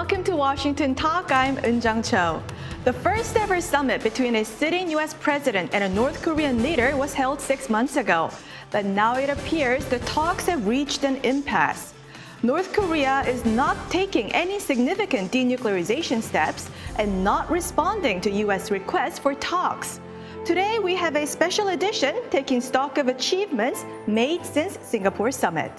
Welcome to Washington Talk. I'm Eun Cho. The first ever summit between a sitting U.S. president and a North Korean leader was held 6 months ago. But now it appears the talks have reached an impasse. North Korea is not taking any significant denuclearization steps and not responding to U.S. requests for talks. Today, we have a special edition taking stock of achievements made since Singapore summit.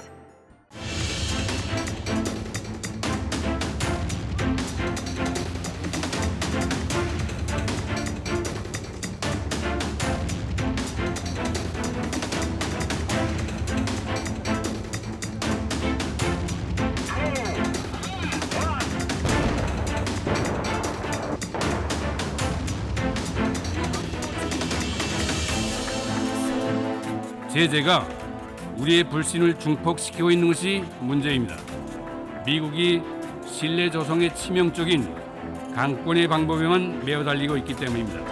제재가 우리의 불신을 증폭시키고 있는 것이 문제입니다. 미국이 신뢰 조성에 치명적인 강권의 방법에만 매어달리고 있기 때문입니다.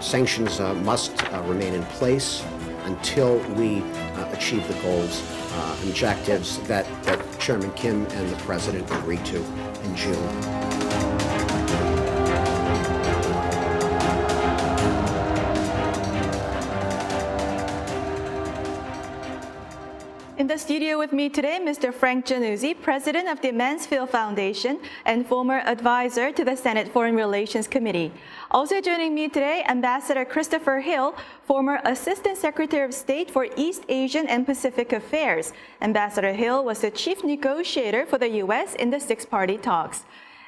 Sanctions must remain in place until we achieve the goals and objectives that Chairman Kim and the President agreed to in June. In the studio with me today, Mr. Frank Jannuzi, president of the Mansfield Foundation and former advisor to the Senate Foreign Relations Committee. Also joining me today, Ambassador Christopher Hill, former Assistant Secretary of State for East Asian and Pacific Affairs. Ambassador Hill was the chief negotiator for the U.S. in the six-party talks.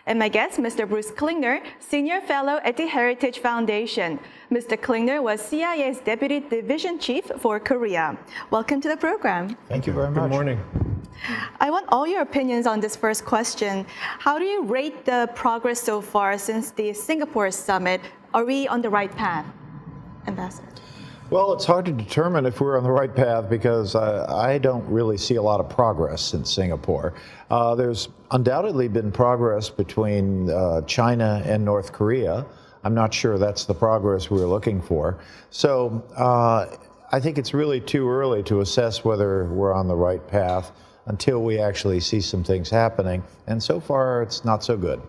And my guest, Mr. Bruce Klingner, Senior Fellow at the Heritage Foundation. Mr. Klingner was CIA's Deputy Division Chief for Korea. Welcome to the program. Thank you very much. Good morning. I want all your opinions on this first question. How do you rate the progress so far since the Singapore summit? Are we on the right path, Ambassador? Well, it's hard to determine if we're on the right path because I don't really see a lot of progress in Singapore. There's undoubtedly been progress between China and North Korea. I'm not sure that's the progress we're looking for. So I think it's really too early to assess whether we're on the right path until we actually see some things happening. And so far, it's not so good.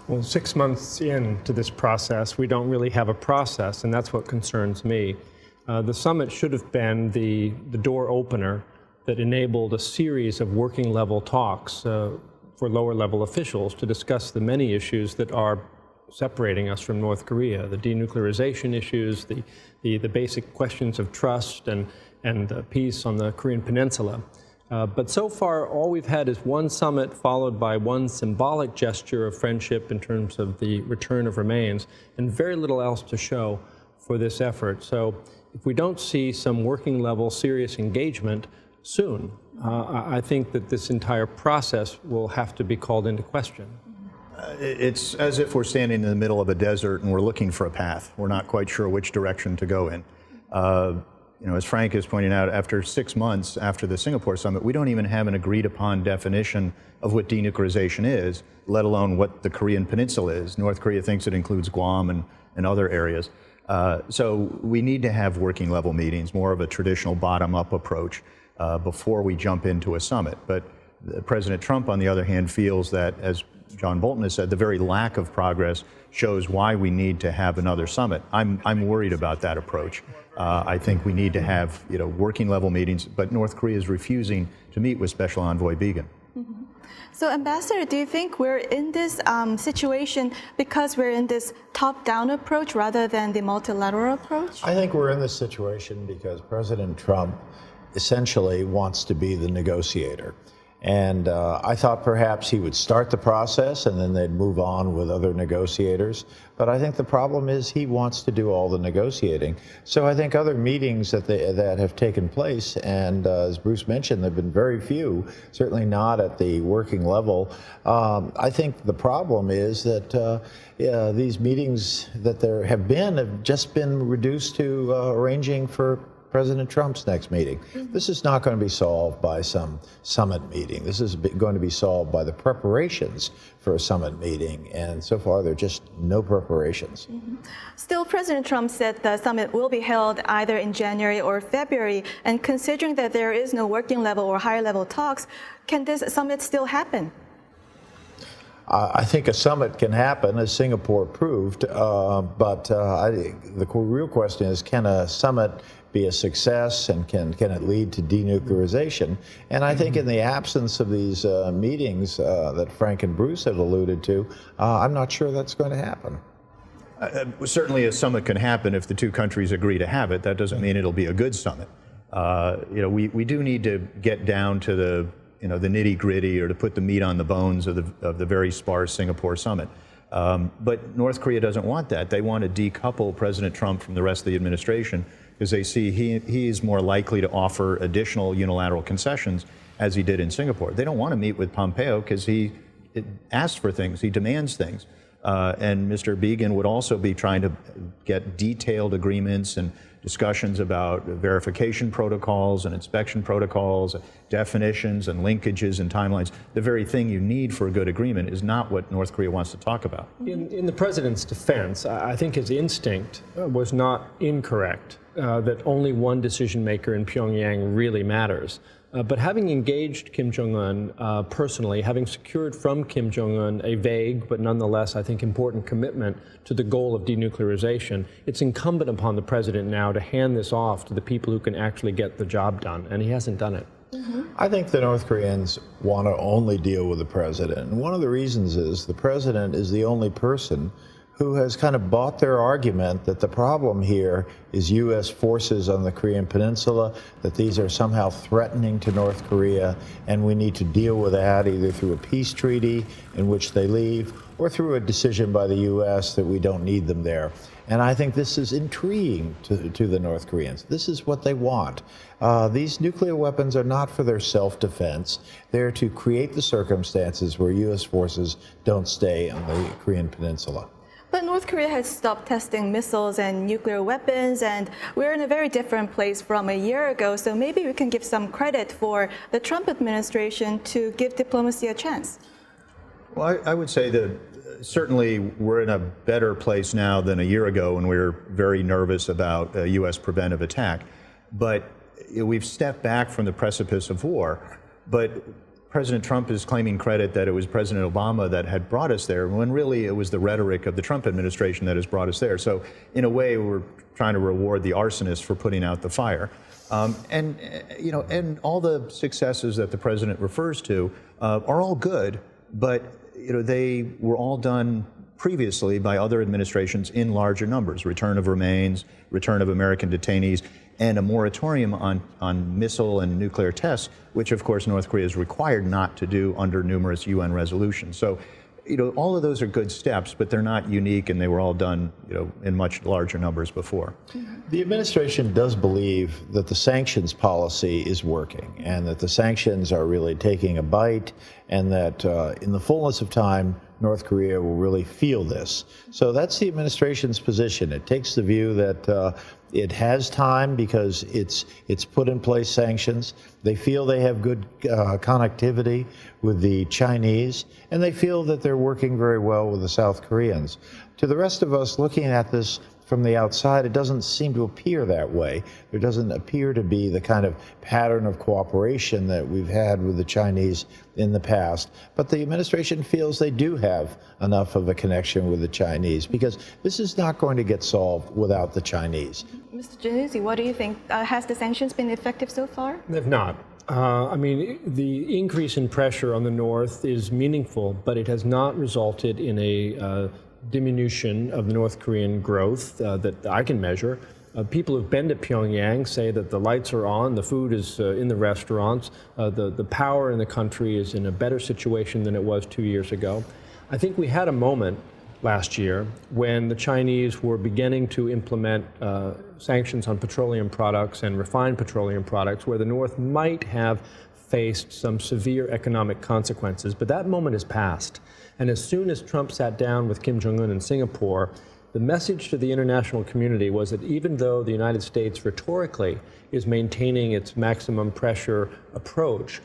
Well, 6 months into this process, we don't really have a process, and that's what concerns me. The summit should have been the door opener that enabled a series of working level talks for lower level officials to discuss the many issues that are separating us from North Korea, the denuclearization issues, the basic questions of trust and peace on the Korean Peninsula. But so far, all we've had is one summit followed by one symbolic gesture of friendship in terms of the return of remains, and very little else to show for this effort. So if we don't see some working level serious engagement soon, I think that this entire process will have to be called into question. It's as if we're standing in the middle of a desert and we're looking for a path. We're not quite sure which direction to go in. As Frank is pointing out, after 6 months after the Singapore summit, we don't even have an agreed upon definition of what denuclearization is, let alone what the Korean Peninsula is. North Korea thinks it includes Guam and other areas. So we need to have working level meetings, more of a traditional bottom-up approach before we jump into a summit. But President Trump, on the other hand, feels that, as John Bolton has said, the very lack of progress shows why we need to have another summit. I'm worried about that approach. I think we need to have working level meetings, but North Korea is refusing to meet with Special Envoy Began. Mm-hmm. So, Ambassador, do you think we're in this situation because we're in this top-down approach rather than the multilateral approach? I think we're in this situation because President Trump essentially wants to be the negotiator. And I thought perhaps he would start the process and then they'd move on with other negotiators. But I think the problem is he wants to do all the negotiating. So I think other meetings that have taken place, and as Bruce mentioned, there have been very few, certainly not at the working level. I think the problem is that these meetings that there have just been reduced to arranging for President Trump's next meeting. This is not going to be solved by some summit meeting. This is going to be solved by the preparations for a summit meeting, and so far there are just no preparations. Still, President Trump said the summit will be held either in January or February, and considering that there is no working level or higher level talks, can this summit still happen? I think a summit can happen, as Singapore proved, but the real question is, can a summit be a success, and can it lead to denuclearization? And I think in the absence of these meetings that Frank and Bruce have alluded to, I'm not sure that's going to happen. Certainly a summit can happen if the two countries agree to have it. That doesn't mean it'll be a good summit. We do need to get down to the nitty-gritty, or to put the meat on the bones of the very sparse Singapore summit. But North Korea doesn't want that. They want to decouple President Trump from the rest of the administration, because they see he is more likely to offer additional unilateral concessions, as he did in Singapore. They don't want to meet with Pompeo because he asks for things, he demands things. And Mr. Biegun would also be trying to get detailed agreements and discussions about verification protocols and inspection protocols, definitions and linkages and timelines. The very thing you need for a good agreement is not what North Korea wants to talk about. In the president's defense, I think his instinct was not incorrect, that only one decision maker in Pyongyang really matters. But having engaged Kim Jong-un personally, having secured from Kim Jong-un a vague but nonetheless, I think, important commitment to the goal of denuclearization, it's incumbent upon the president now to hand this off to the people who can actually get the job done, and he hasn't done it. I think the North Koreans want to only deal with the president. And one of the reasons is the president is the only person who has kind of bought their argument that the problem here is U.S. forces on the Korean Peninsula, that these are somehow threatening to North Korea, and we need to deal with that either through a peace treaty in which they leave, or through a decision by the U.S. that we don't need them there. And I think this is intriguing to the North Koreans. This is what they want. These nuclear weapons are not for their self-defense. They're to create the circumstances where U.S. forces don't stay on the Korean Peninsula. But North Korea has stopped testing missiles and nuclear weapons, and we're in a very different place from a year ago. So maybe we can give some credit for the Trump administration to give diplomacy a chance. Well, I would say that certainly we're in a better place now than a year ago, when we were very nervous about a U.S. preventive attack. But we've stepped back from the precipice of war. But President Trump is claiming credit that it was President Obama that had brought us there, when really it was the rhetoric of the Trump administration that has brought us there. So in a way, we're trying to reward the arsonist for putting out the fire. And all the successes that the president refers to are all good, but they were all done previously by other administrations in larger numbers: return of remains, return of American detainees, and a moratorium on missile and nuclear tests, which of course North Korea is required not to do under numerous UN resolutions. So, all of those are good steps, but they're not unique, and they were all done, in much larger numbers before. The administration does believe that the sanctions policy is working, and that the sanctions are really taking a bite, and that in the fullness of time, North Korea will really feel this. So that's the administration's position. It takes the view that it has time because it's put in place sanctions. They feel they have good connectivity with the Chinese, and they feel that they're working very well with the South Koreans. To the rest of us looking at this from the outside, it doesn't seem to appear that way. There doesn't appear to be the kind of pattern of cooperation that we've had with the Chinese in the past. But the administration feels they do have enough of a connection with the Chinese, because this is not going to get solved without the Chinese. Mr. Jannuzi, what do you think? Has the sanctions been effective so far? They've not. The increase in pressure on the North is meaningful, but it has not resulted in a diminution of the North Korean growth that I can measure. People who've been to Pyongyang say that the lights are on, the food is in the restaurants, the power in the country is in a better situation than it was 2 years ago. I think we had a moment last year when the Chinese were beginning to implement sanctions on petroleum products and refined petroleum products, where the North might have faced some severe economic consequences, but that moment is past. And as soon as Trump sat down with Kim Jong-un in Singapore, The message to the international community was that even though the United States rhetorically is maintaining its maximum pressure approach,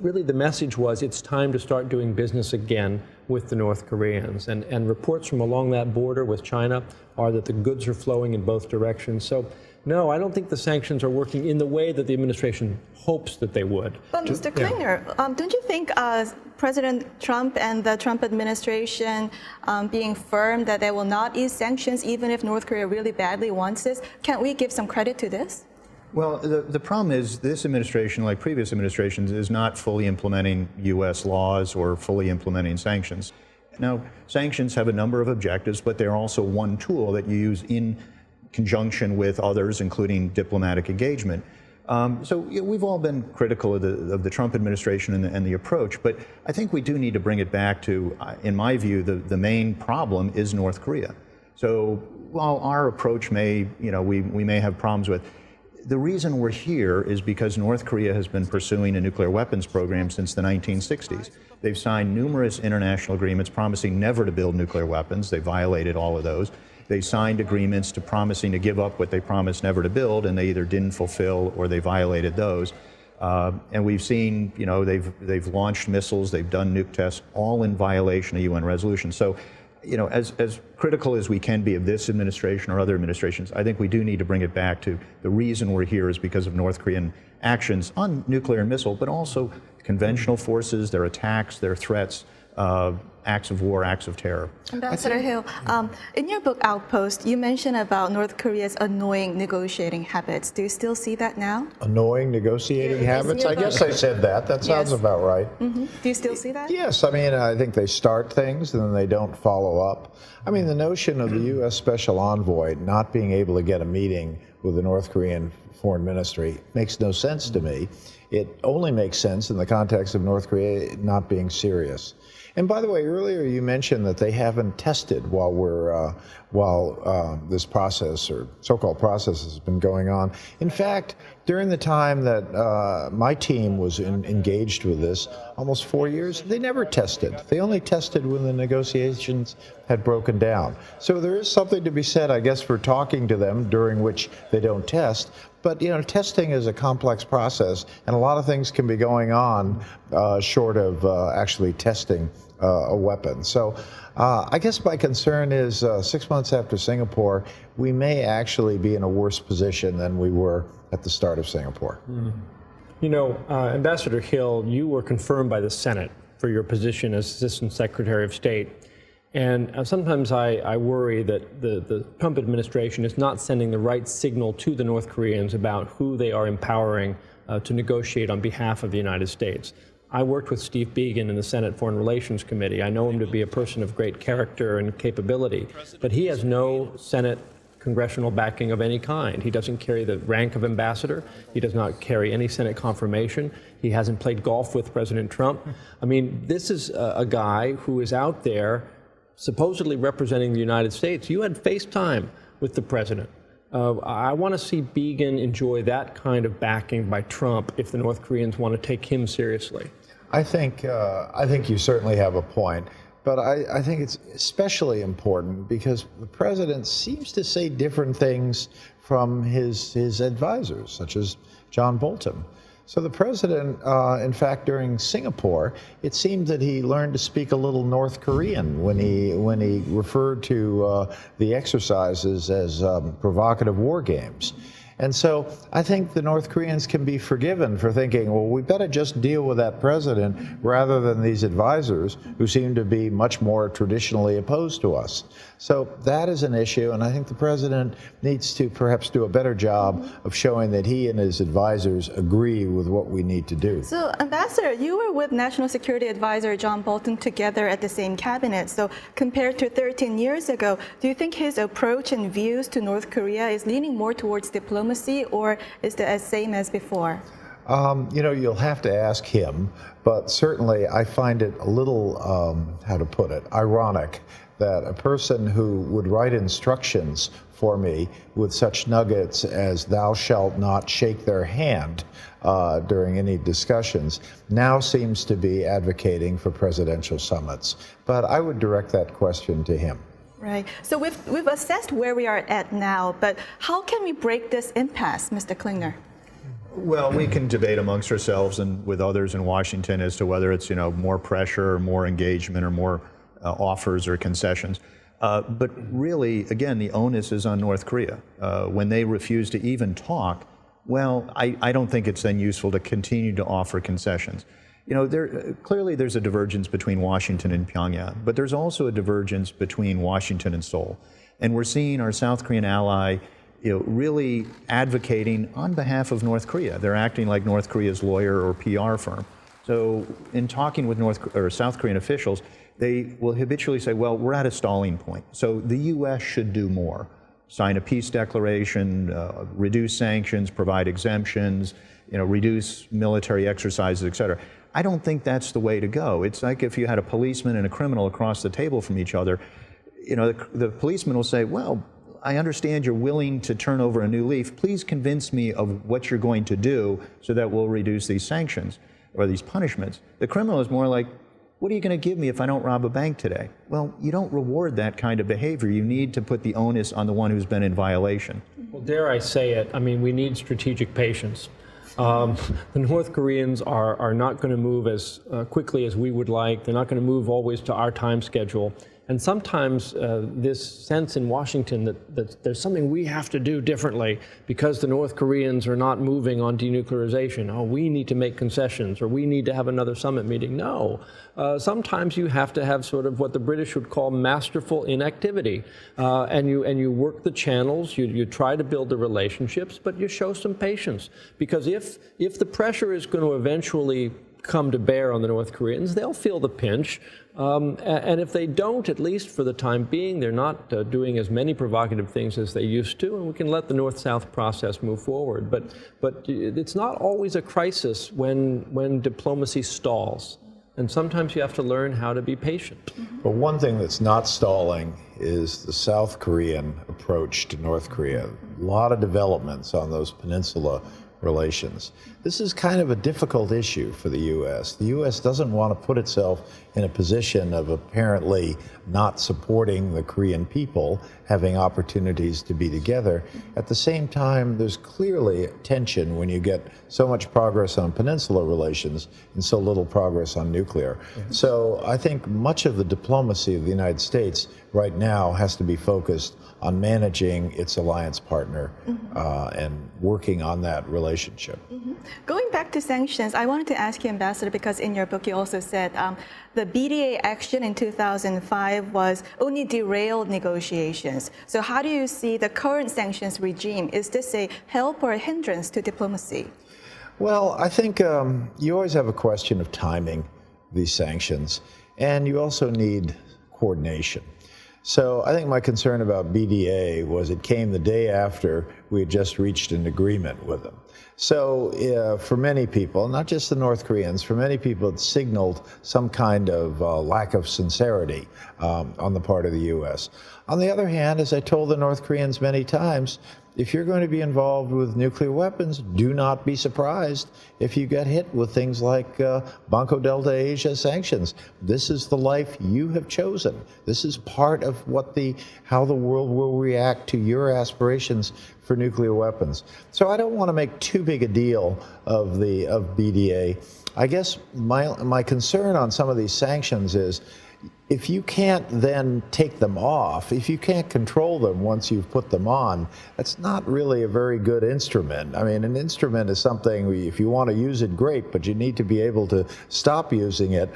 really the message was it's time to start doing business again with the North Koreans. And reports from along that border with China are that the goods are flowing in both directions. So no, I don't think the sanctions are working in the way that the administration hopes that they would. But Mr. Klingner, don't you think President Trump and the Trump administration being firm that they will not ease sanctions even if North Korea really badly wants this, can't we give some credit to this? Well, the problem is this administration, like previous administrations, is not fully implementing U.S. laws or fully implementing sanctions. Now, sanctions have a number of objectives, but they're also one tool that you use in conjunction with others, including diplomatic engagement. So we've all been critical of the Trump administration and the approach, but I think we do need to bring it back to, in my view, the main problem is North Korea. So while our approach may, we may have problems with, the reason we're here is because North Korea has been pursuing a nuclear weapons program since the 1960s. They've signed numerous international agreements promising never to build nuclear weapons. They violated all of those. They signed agreements to promising to give up what they promised never to build, and they either didn't fulfill or they violated those. And we've seen, they've launched missiles, they've done nuke tests, all in violation of UN resolutions. So, as critical as we can be of this administration or other administrations, I think we do need to bring it back to the reason we're here is because of North Korean actions on nuclear and missile, but also conventional forces, their attacks, their threats, acts of war, acts of terror. Ambassador Hill, in your book Outpost, you mentioned about North Korea's annoying negotiating habits. Do you still see that now? Annoying negotiating habits? I guess I said that. That sounds about right. Mm-hmm. Do you still see that? Yes. I mean, I think they start things and then they don't follow up. I mean, the notion of the U.S. Special Envoy not being able to get a meeting with the North Korean Foreign Ministry makes no sense to me. It only makes sense in the context of North Korea not being serious. And by the way, earlier you mentioned that they haven't tested while this process or so-called process has been going on. In fact, during the time that my team was engaged with this, almost 4 years, they never tested. They only tested when the negotiations had broken down. So there is something to be said, I guess, for talking to them during which they don't test. But, testing is a complex process, and a lot of things can be going on short of actually testing a weapon. So I guess my concern is 6 months after Singapore, we may actually be in a worse position than we were at the start of Singapore. Ambassador Hill, you were confirmed by the Senate for your position as Assistant Secretary of State. And sometimes I worry that the Trump administration is not sending the right signal to the North Koreans about who they are empowering to negotiate on behalf of the United States. I worked with Steve Biegun in the Senate Foreign Relations Committee. I know him to be a person of great character and capability, but he has no Senate congressional backing of any kind. He doesn't carry the rank of ambassador. He does not carry any Senate confirmation. He hasn't played golf with President Trump. I mean, this is a guy who is out there supposedly representing the United States. You had FaceTime with the president. I want to see Biegun enjoy that kind of backing by Trump if the North Koreans want to take him seriously. I think you certainly have a point, but I think it's especially important because the president seems to say different things from his advisors, such as John Bolton. So the president, in fact, during Singapore, it seemed that he learned to speak a little North Korean when he referred to the exercises as provocative war games. And so I think the North Koreans can be forgiven for thinking, well, we better just deal with that president rather than these advisors who seem to be much more traditionally opposed to us. So that is an issue, and I think the president needs to perhaps do a better job of showing that he and his advisors agree with what we need to do. So, Ambassador, you were with National Security Advisor John Bolton together at the same cabinet. So compared to 13 years ago, do you think his approach and views to North Korea is leaning more towards diplomacy, or is it the same as before? You'll have to ask him, but certainly I find it a little, ironic that a person who would write instructions for me with such nuggets as "thou shalt not shake their hand" during any discussions now seems to be advocating for presidential summits. But I would direct that question to him. Right. So we've assessed where we are at now, but how can we break this impasse, Mr. Klingner? Well, we can debate amongst ourselves and with others in Washington as to whether it's more pressure or more engagement or more offers or concessions. But really, again, the onus is on North Korea. When they refuse to even talk, well, I don't think it's then useful to continue to offer concessions. Clearly there's a divergence between Washington and Pyongyang, but there's also a divergence between Washington and Seoul. And we're seeing our South Korean ally really advocating on behalf of North Korea. They're acting like North Korea's lawyer or PR firm. So in talking with South Korean officials, they will habitually say, well, we're at a stalling point. So the U.S. should do more. Sign a peace declaration, reduce sanctions, provide exemptions, reduce military exercises, et cetera. I don't think that's the way to go. It's like if you had a policeman and a criminal across the table from each other, the policeman will say, well, I understand you're willing to turn over a new leaf. Please convince me of what you're going to do so that we'll reduce these sanctions or these punishments. The criminal is more like, what are you going to give me if I don't rob a bank today? Well, you don't reward that kind of behavior. You need to put the onus on the one who's been in violation. Well, dare I say it, we need strategic patience. The North Koreans are not going to move as quickly as we would like. They're not going to move always to our time schedule. And sometimes this sense in Washington that there's something we have to do differently because the North Koreans are not moving on denuclearization. Oh, we need to make concessions, or we need to have another summit meeting. No. Sometimes you have to have sort of what the British would call masterful inactivity. And you work the channels, you try to build the relationships, but you show some patience. Because if the pressure is going to eventually come to bear on the North Koreans, they'll feel the pinch. And if they don't, at least for the time being, they're not doing as many provocative things as they used to, and we can let the North-South process move forward. But it's not always a crisis when diplomacy stalls. And sometimes you have to learn how to be patient. But one thing that's not stalling is the South Korean approach to North Korea. A lot of developments on those peninsula relations. This is kind of a difficult issue for the U.S. The U.S. doesn't want to put itself in a position of apparently not supporting the Korean people having opportunities to be together. At the same time, there's clearly tension when you get so much progress on peninsula relations and so little progress on nuclear. So I think much of the diplomacy of the United States right now has to be focused on managing its alliance partner and working on that relationship. Going back to sanctions, I wanted to ask you, Ambassador, because in your book you also said the BDA action in 2005 was only derailed negotiations. So how do you see the current sanctions regime? Is this a help or a hindrance to diplomacy? Well, I think you always have a question of timing these sanctions, and you also need coordination. So I think my concern about BDA was it came the day after we had just reached an agreement with them. So for many people, not just the North Koreans, for many people it signaled some kind of lack of sincerity on the part of the U.S. On the other hand, as I told the North Koreans many times, if you're going to be involved with nuclear weapons, do not be surprised if you get hit with things like Banco Delta Asia sanctions. This is the life you have chosen. This is part of how the world will react to your aspirations for nuclear weapons. So I don't want to make too big a deal of BDA. I guess my concern on some of these sanctions is, if you can't then take them off, if you can't control them once you've put them on, that's not really a very good instrument. I mean, an instrument is something, if you want to use it, great, but you need to be able to stop using it.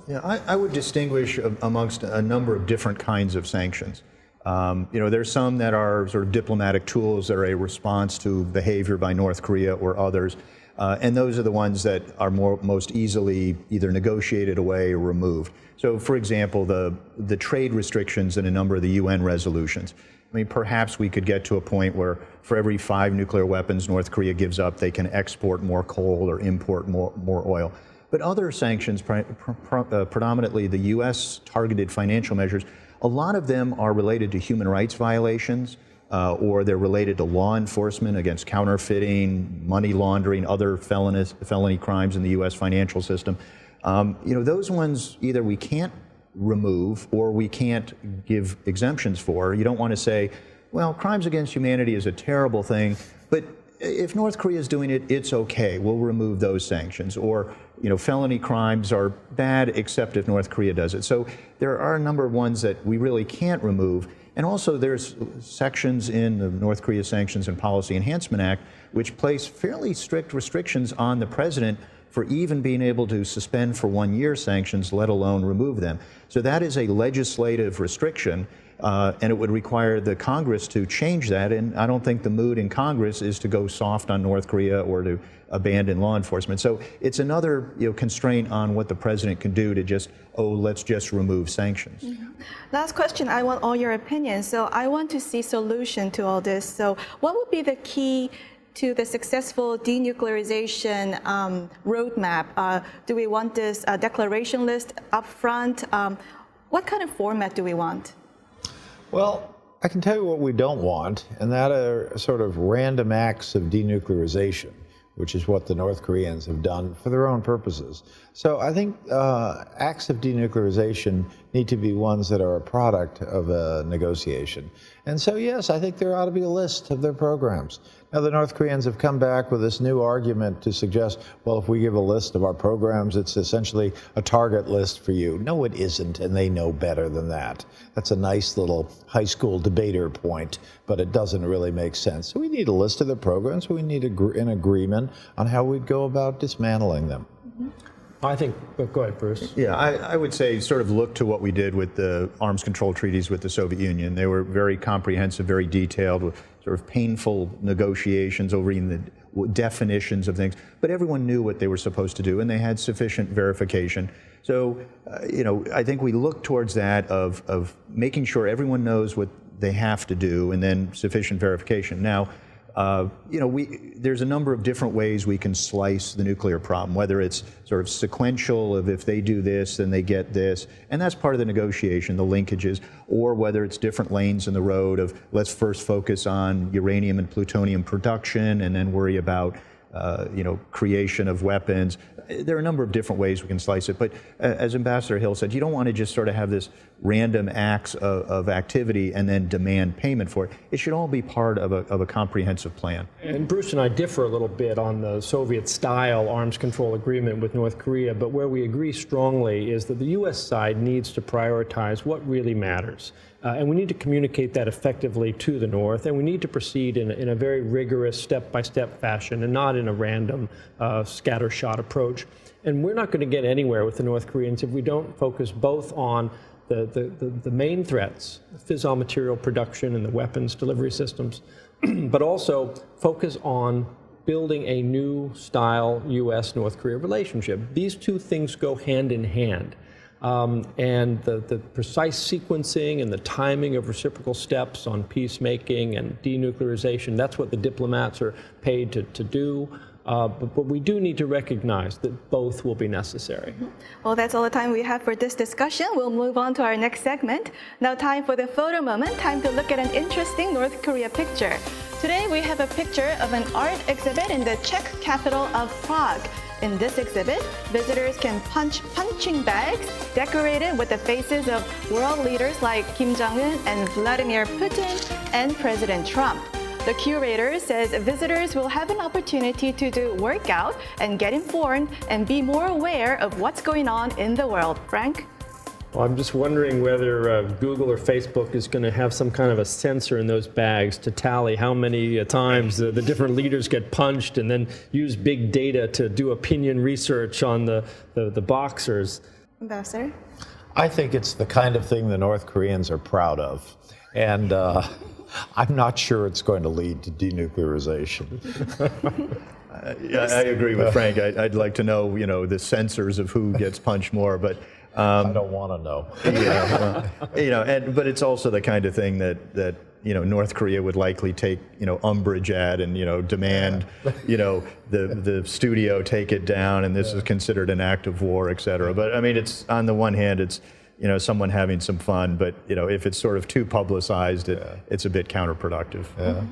Yeah, I would distinguish amongst a number of different kinds of sanctions. There's some that are sort of diplomatic tools that are a response to behavior by North Korea or others. And those are the ones that are most easily either negotiated away or removed. So, for example, the trade restrictions in a number of the UN resolutions. I mean, perhaps we could get to a point where for every 5 nuclear weapons North Korea gives up, they can export more coal or import more oil. But other sanctions, predominantly the U.S. targeted financial measures, a lot of them are related to human rights violations, or they're related to law enforcement against counterfeiting, money laundering, other felony crimes in the U.S. financial system. Those ones, either we can't remove or we can't give exemptions for. You don't want to say, well, crimes against humanity is a terrible thing, but if North Korea is doing it, it's okay. We'll remove those sanctions. Or, felony crimes are bad except if North Korea does it. So there are a number of ones that we really can't remove. And also there's sections in the North Korea Sanctions and Policy Enhancement Act which place fairly strict restrictions on the president for even being able to suspend for 1 year sanctions, let alone remove them. So that is a legislative restriction. And it would require the Congress to change that, and I don't think the mood in Congress is to go soft on North Korea or to abandon law enforcement. So it's another constraint on what the president can do to just, let's just remove sanctions. Last question, I want all your opinions. So I want to see solution to all this. So what would be the key to the successful denuclearization roadmap? Do we want this declaration list up front? What kind of format do we want? Well, I can tell you what we don't want, and that are sort of random acts of denuclearization, which is what the North Koreans have done for their own purposes. So I think acts of denuclearization need to be ones that are a product of a negotiation. And so, yes, I think there ought to be a list of their programs. Now, the North Koreans have come back with this new argument to suggest, well, if we give a list of our programs, it's essentially a target list for you. No, it isn't, and they know better than that. That's a nice little high school debater point, but it doesn't really make sense. So we need a list of their programs. We need an agreement on how we'd go about dismantling them. I think, go ahead, Bruce. Yeah, I would say sort of look to what we did with the arms control treaties with the Soviet Union. They were very comprehensive, very detailed, with sort of painful negotiations over even the definitions of things. But everyone knew what they were supposed to do, and they had sufficient verification. So, I think we look towards that of making sure everyone knows what they have to do, and then sufficient verification. Now, there's a number of different ways we can slice the nuclear problem, whether it's sort of sequential of if they do this, then they get this, and that's part of the negotiation, the linkages, or whether it's different lanes in the road of let's first focus on uranium and plutonium production and then worry about creation of weapons. There are a number of different ways we can slice it, but as Ambassador Hill said, you don't want to just sort of have this random acts of activity and then demand payment for it. It should all be part of a comprehensive plan. And Bruce and I differ a little bit on the Soviet-style arms control agreement with North Korea, but where we agree strongly is that the U.S. side needs to prioritize what really matters. And we need to communicate that effectively to the North, and we need to proceed in a very rigorous step-by-step fashion and not in a random scattershot approach. And we're not going to get anywhere with the North Koreans if we don't focus both on the main threats, the fissile material production and the weapons delivery systems, but also focus on building a new style U.S.-North Korea relationship. These two things go hand in hand. And the precise sequencing and the timing of reciprocal steps on peacemaking and denuclearization, that's what the diplomats are paid to do. But we do need to recognize that both will be necessary. Well, that's all the time we have for this discussion. We'll move on to our next segment. Now time for the photo moment, time to look at an interesting North Korea picture. Today we have a picture of an art exhibit in the Czech capital of Prague. In this exhibit, visitors can punch punching bags decorated with the faces of world leaders like Kim Jong-un and Vladimir Putin and President Trump. The curator says visitors will have an opportunity to do workout and get informed and be more aware of what's going on in the world. Frank? Well, I'm just wondering whether Google or Facebook is going to have some kind of a sensor in those bags to tally how many times the different leaders get punched and then use big data to do opinion research on the boxers. Ambassador? I think it's the kind of thing the North Koreans are proud of. And I'm not sure it's going to lead to denuclearization. I agree with Frank. I'd like to know, the sensors of who gets punched more, but I don't want to know. But it's also the kind of thing that North Korea would likely take umbrage at and demand the studio take it down, and this is considered an act of war, et cetera. But I mean, it's on the one hand, it's someone having some fun, but if it's sort of too publicized, it's a bit counterproductive. Yeah.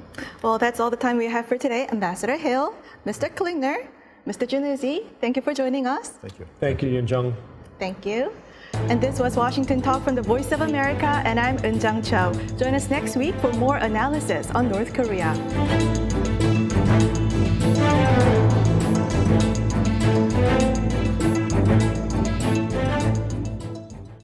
Well, that's all the time we have for today. Ambassador Hill, Mr. Klingner, Mr. Jannuzi, thank you for joining us. Thank you. Thank you, Yun Jung. Thank you. And this was Washington Talk from the Voice of America, and I'm Eunjang Cho. Join us next week for more analysis on North Korea.